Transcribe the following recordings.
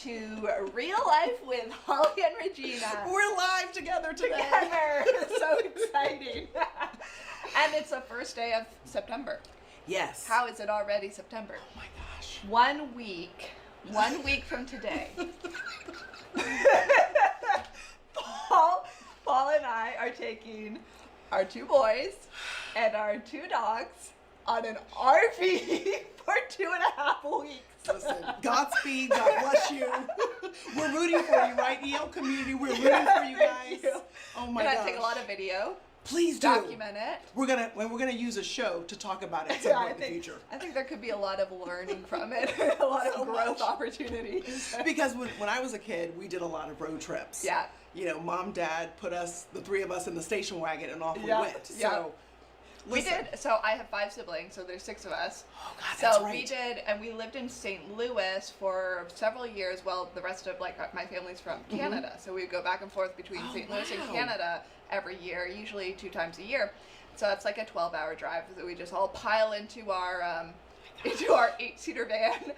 to Real Life with Holly and Regina. We're live together today. Together. So exciting. And it's the first day of September. Yes. How is it already September? Oh my gosh. 1 week. 1 week from today. Paul and I are taking our 2 boys and our 2 dogs on an RV for 2.5 weeks. Listen, Godspeed, God bless you. We're rooting for you, right, EL community? We're rooting for you guys. You. Oh my We're gosh. gonna take a lot of video. Please do. Document it. We're gonna use a show to talk about it at some point in the future. I think there could be a lot of learning from it, a lot of growth opportunities. Because when I was a kid, we did a lot of road trips. Yeah. You know, mom, dad put us, the 3 of us, in the station wagon, and off we Yeah, went. yeah. So We listen. did. So I have 5 siblings, so there's 6 of us. Oh God, that's So right. we did, and we lived in St. Louis for several years. Well, the rest of my family's from Canada, so we would go back and forth between Oh, St. Louis wow. and Canada every year, usually 2 times a year. So that's like a 12-hour drive. So we just all pile into our 8-seater van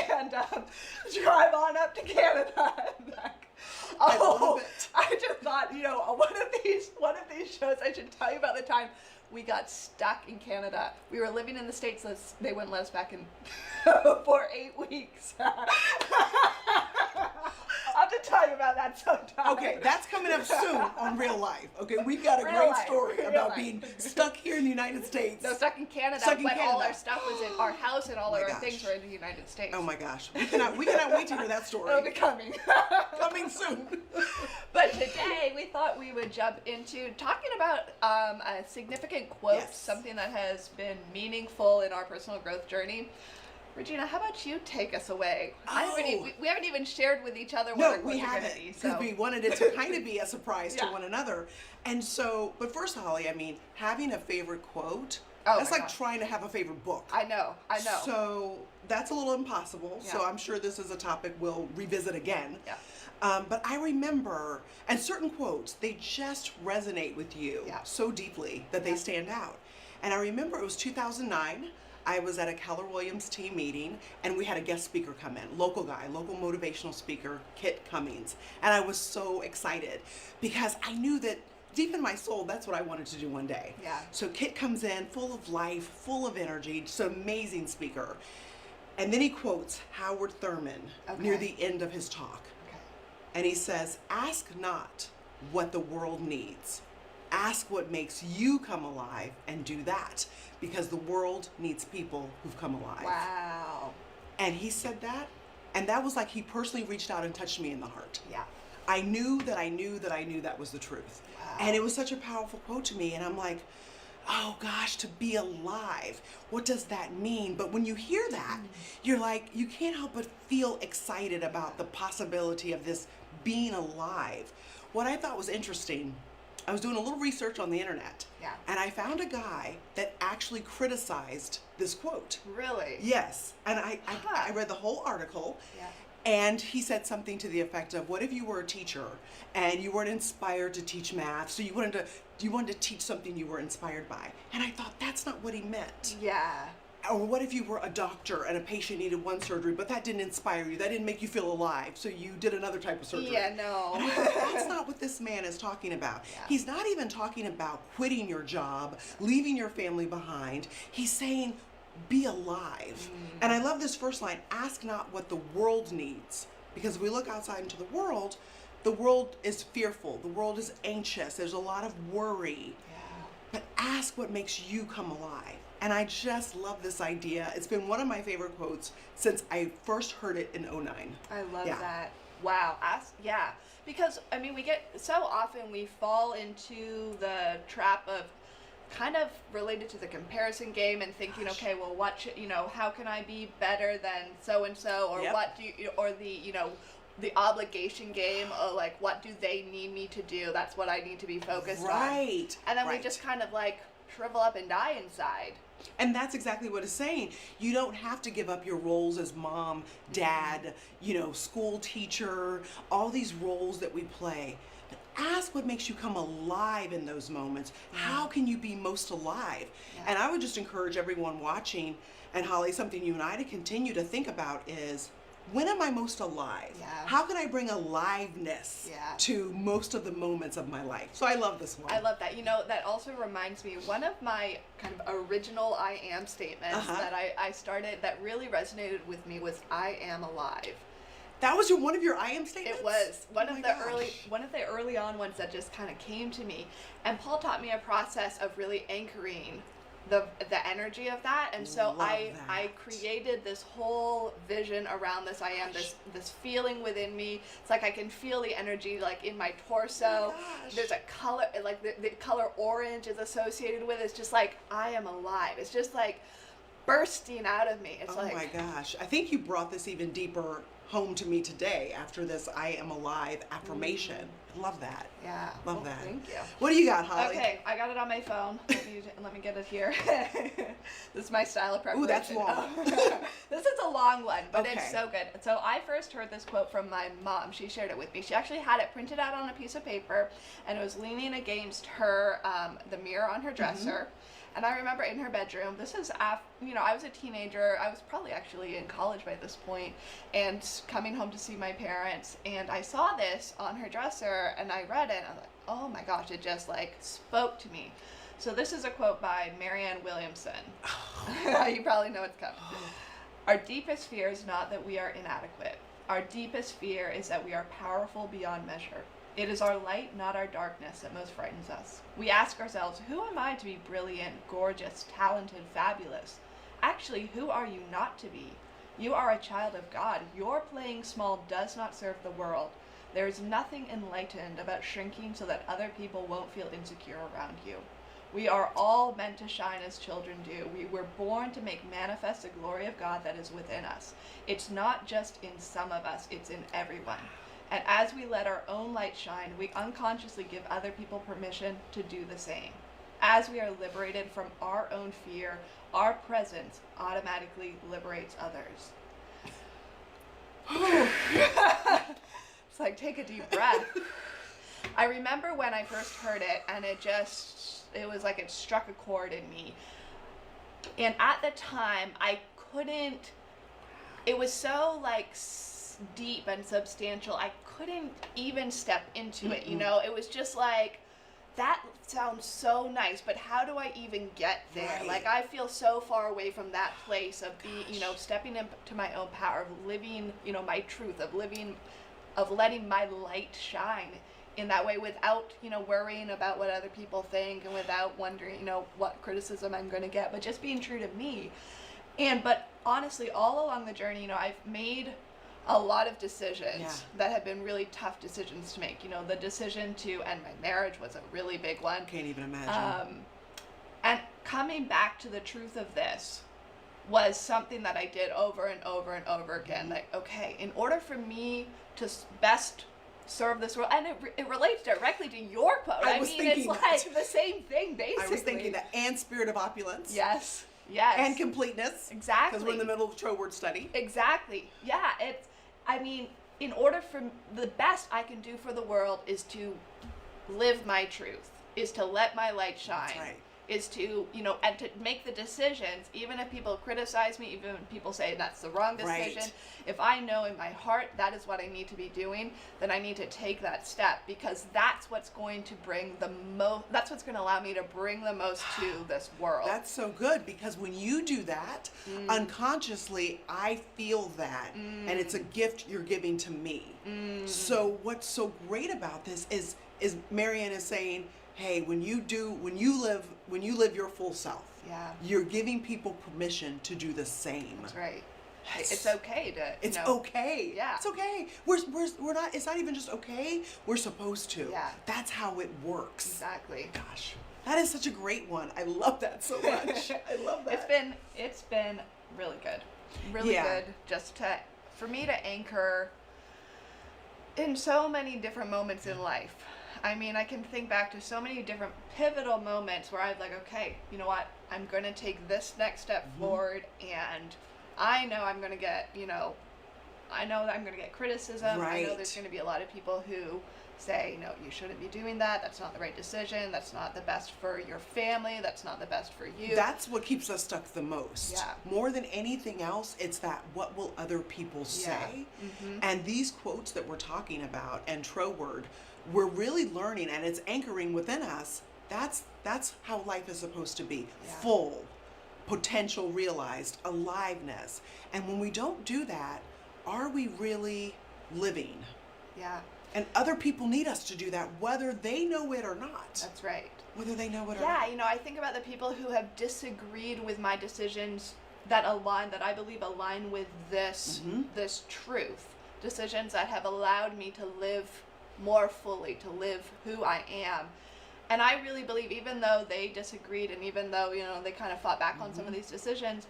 and drive on up to Canada and back. I love it. I just thought, one of these shows, I should tell you about the time we got stuck in Canada. We were living in the States, so they wouldn't let us back in for 8 weeks. I'll have to tell you about that sometime. Okay, that's coming up soon on Real Life. Okay, we've got a Real great life, story real about life. being stuck here in the United States. No, stuck in Canada, Stuck in but all Canada. our stuff was in our house and all Oh of my our gosh. things were in the United States. Oh my gosh, we cannot wait to hear that story. It'll be coming. Coming soon. But today we thought we would jump into talking about a significant quote, Yes. something that has been meaningful in our personal growth journey. Regina, how about you take us away? We haven't even shared with each other what our No, quotes we are going haven't, to be. because So. we wanted it to kind of be a surprise to Yeah. one another. And so, but first, Holly, I mean, having a favorite quote, Oh that's my like gosh. trying to have a favorite book. I know. So that's a little impossible. So Yeah. I'm sure this is a topic we'll revisit again. Yeah. But I remember, and certain quotes, they just resonate with you Yeah. so deeply that they Yeah. stand out. And I remember it was 2009. I was at a Keller Williams team meeting, and we had a guest speaker come in, local guy, local motivational speaker, Kit Cummings. And I was so excited because I knew that deep in my soul, that's what I wanted to do one day. Yeah. So Kit comes in full of life, full of energy, just an amazing speaker. And then he quotes Howard Thurman near Okay. the end of his talk. Okay. And he says, "Ask not what the world needs. Ask what makes you come alive and do that, because the world needs people who've come alive." Wow. And he said that, and that was like he personally reached out and touched me in the heart. Yeah. I knew that was the truth. Wow. And it was such a powerful quote to me, and I'm like, oh gosh, to be alive, what does that mean? But when you hear that, you're like, you can't help but feel excited about the possibility of this being alive. What I thought was interesting, I was doing a little research on the internet, Yeah. and I found a guy that actually criticized this quote. Really? Yes, and I Huh. read the whole article. Yeah. And he said something to the effect of, what if you were a teacher and you weren't inspired to teach math, so you wanted to teach something you were inspired by? And I thought, that's not what he meant. Yeah. Or what if you were a doctor and a patient needed one surgery, but that didn't inspire you, that didn't make you feel alive, so you did another type of surgery? Yeah, no. And I thought, that's not what this man is talking about. Yeah. He's not even talking about quitting your job, leaving your family behind. He's saying, be alive. And I love this first line, ask not what the world needs. Because if we look outside into the world is fearful. The world is anxious. There's a lot of worry. Yeah. But ask what makes you come alive. And I just love this idea. It's been one of my favorite quotes since I first heard it in 2009. I love Yeah. that. Wow. Yeah. Because, I mean, so often we fall into the trap of kind of related to the comparison game and thinking, Gosh. okay, well, how can I be better than so-and-so, or Yep. or the obligation game, or like, what do they need me to do? That's what I need to be focused on. Right. And then we right. just kind of like shrivel up and die inside. And that's exactly what it's saying. You don't have to give up your roles as mom, dad, school teacher, all these roles that we play. But ask what makes you come alive in those moments. How can you be most alive? Yeah. And I would just encourage everyone watching, and Holly, something you and I to continue to think about is, when am I most alive? Yeah. How can I bring aliveness Yeah. to most of the moments of my life? So I love this one. I love that. You know, that also reminds me, one of my kind of original I am statements that I started that really resonated with me was I am alive. That was one of your I am statements? It was one Oh of my the gosh. early on ones that just kind of came to me. And Paul taught me a process of really anchoring the energy of that. And so Love I that. created this whole vision around this I am, this feeling within me. It's like I can feel the energy like in my torso. Oh my gosh. There's a color, like the color orange is associated with it. It's just like I am alive. It's just like bursting out of me. It's Oh like, my gosh. I think you brought this even deeper home to me today after this I am alive affirmation. I love that. yeah. Love Well, that. Thank you. What do you got, Holly? Okay, I got it on my phone. Let me get it here. This is my style of preparation. Ooh, that's long. This is a long one, but Okay. it's so good. So I first heard this quote from my mom. She shared it with me. She actually had it printed out on a piece of paper, and it was leaning against her, the mirror on her dresser. And I remember in her bedroom, this is after, I was a teenager. I was probably actually in college by this point, and coming home to see my parents. And I saw this on her dresser, and I read it. And I was like, oh my gosh, it just like spoke to me. So this is a quote by Marianne Williamson. You probably know it's coming. Our deepest fear is not that we are inadequate. Our deepest fear is that we are powerful beyond measure. It is our light, not our darkness, that most frightens us. We ask ourselves, who am I to be brilliant, gorgeous, talented, fabulous? Actually, who are you not to be? You are a child of God. Your playing small does not serve the world. There is nothing enlightened about shrinking so that other people won't feel insecure around you. We are all meant to shine as children do. We were born to make manifest the glory of God that is within us. It's not just in some of us, it's in everyone. And as we let our own light shine, we unconsciously give other people permission to do the same. As we are liberated from our own fear, our presence automatically liberates others. It's like, take a deep breath. I remember when I first heard it, and it was like it struck a chord in me. And at the time, I couldn't, it was so like deep and substantial, I couldn't even step into it, It was just like, that sounds so nice, but how do I even get there? Right. Like, I feel so far away from that place of stepping into my own power, of living, my truth, of letting my light shine in that way without, worrying about what other people think, and without wondering, what criticism I'm going to get, but just being true to me. But honestly, all along the journey, I've made a lot of decisions that have been really tough decisions to make. The decision to end my marriage was a really big one. Can't even imagine. And coming back to the truth of this was something that I did over and over and over again. Like, okay, in order for me to best serve this world, and it relates directly to your quote. I was it's thinking like that. the same thing, basically. I was thinking that, and spirit of opulence. Yes. And completeness. Exactly. Because we're in the middle of Cho word study. Exactly. Yeah. In order for the best I can do for the world is to live my truth, is to let my light shine. That's right. Is to, and to make the decisions, even if people criticize me, even when people say that's the wrong decision, Right. if I know in my heart that is what I need to be doing, then I need to take that step, because that's what's going to bring that's what's going to allow me to bring the most to this world. That's so good, because when you do that, unconsciously, I feel that, and it's a gift you're giving to me. So what's so great about this is Marianne is saying, hey, when you live your full self, you're giving people permission to do the same. That's right. It's okay to. It's okay. Yeah. It's okay. We're not. It's not even just okay. We're supposed to. Yeah. That's how it works. Exactly. Gosh, that is such a great one. I love that so much. I love that. It's been really good. Really good. Just for me to anchor in so many different moments in life. I mean, I can think back to so many different pivotal moments where I'm like, okay, you know what? I'm going to take this next step forward, and I know I'm going to get, I know that I'm going to get criticism. Right. I know there's going to be a lot of people who say, no, you shouldn't be doing that. That's not the right decision. That's not the best for your family. That's not the best for you. That's what keeps us stuck the most. Yeah. More than anything else, it's that what will other people say? Mm-hmm. And these quotes that we're talking about and Troward, we're really learning, and it's anchoring within us. That's how life is supposed to be. Yeah. Full, potential realized, aliveness. And when we don't do that, are we really living? Yeah. And other people need us to do that, whether they know it or not. That's right. Whether they know it or Yeah, not. you know, I think about the people who have disagreed with my decisions that I believe align with this Mhm. this truth. Decisions that have allowed me to live more fully, to live who I am. And I really believe, even though they disagreed and even though, you know, they kind of fought back on some of these decisions,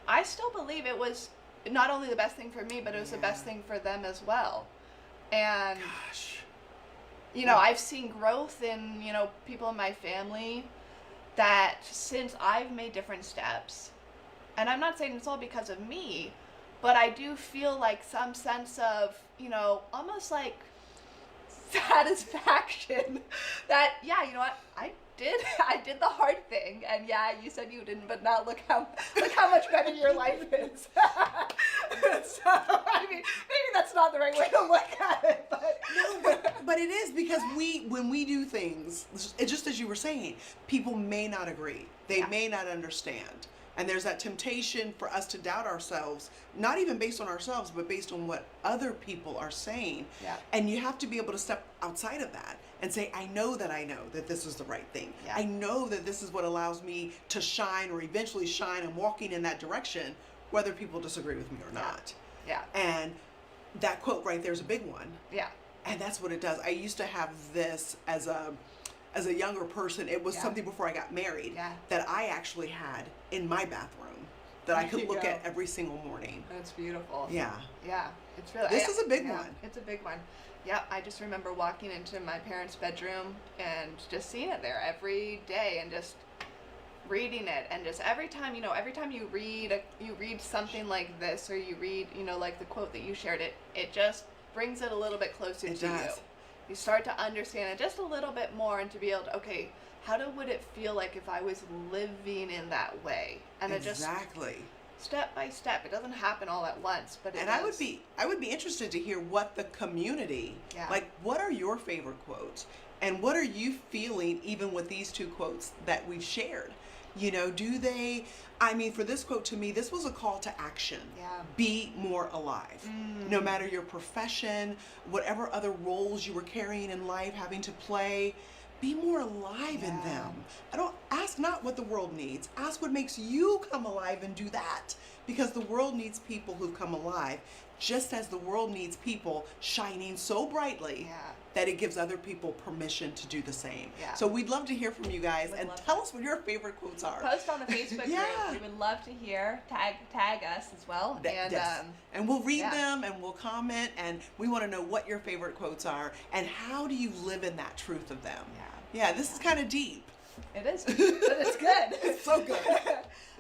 I still believe it was not only the best thing for me, but it was the best thing for them as well. And Gosh. you know, I've seen growth in, you know, people in my family that since I've made different steps, and I'm not saying it's all because of me, but I do feel like some sense of, you know, almost like satisfaction that, yeah, you know what, I did the hard thing, and yeah, you said you didn't, but now look how much better your life is. So, I mean, maybe that's not the right way to look at it, but No, but it is, because when we do things, it's just as you were saying, people may not agree. They may not understand. And there's that temptation for us to doubt ourselves, not even based on ourselves, but based on what other people are saying. Yeah. And you have to be able to step outside of that and say, I know that this is the right thing. Yeah. I know that this is what allows me to shine, or eventually shine, and walking in that direction, whether people disagree with me or not. yeah, And that quote right there is a big one. yeah, And that's what it does. I used to have this as a younger person. It was Yeah. something before I got married Yeah. that I actually had in my bathroom that I There could you look go. at every single morning. that's beautiful. Yeah. Yeah, it's really. This is a big yeah, one. It's a big one. Yeah, I just remember walking into my parents' bedroom and just seeing it there every day and just reading it, and just every time you read something like this, or you read, you know, like the quote that you shared, it just brings it a little bit closer It to you. does. You start to understand it just a little bit more, and to be able to, okay, would it feel like if I was living in that way? And it just Exactly. step by step. It doesn't happen all at once, but it And does. I would be interested to hear what the community, Yeah. like, what are your favorite quotes? And what are you feeling even with these two quotes that we've shared? You know, for this quote, to me, this was a call to action. Yeah. Be more alive. No matter your profession, whatever other roles you were carrying in life, having to play, be more alive in Yeah. them. I don't ask not what the world needs. Ask what makes you come alive, and do that. Because the world needs people who come alive, just as the world needs people shining so brightly Yeah. that it gives other people permission to do the same. Yeah. So we'd love to hear from you guys, Would and love tell us what your favorite quotes are. Post on the Facebook Yeah. group. We would love to hear. Tag us as well. And, Yes. And we'll read yeah. them, and we'll comment, and we want to know what your favorite quotes are and how do you live in that truth of them. Yeah, this is kind of deep. It is. But it's good. It's so good.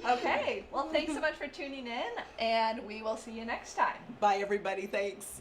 Okay. Well, thanks so much for tuning in, and we will see you next time. Bye, everybody. Thanks.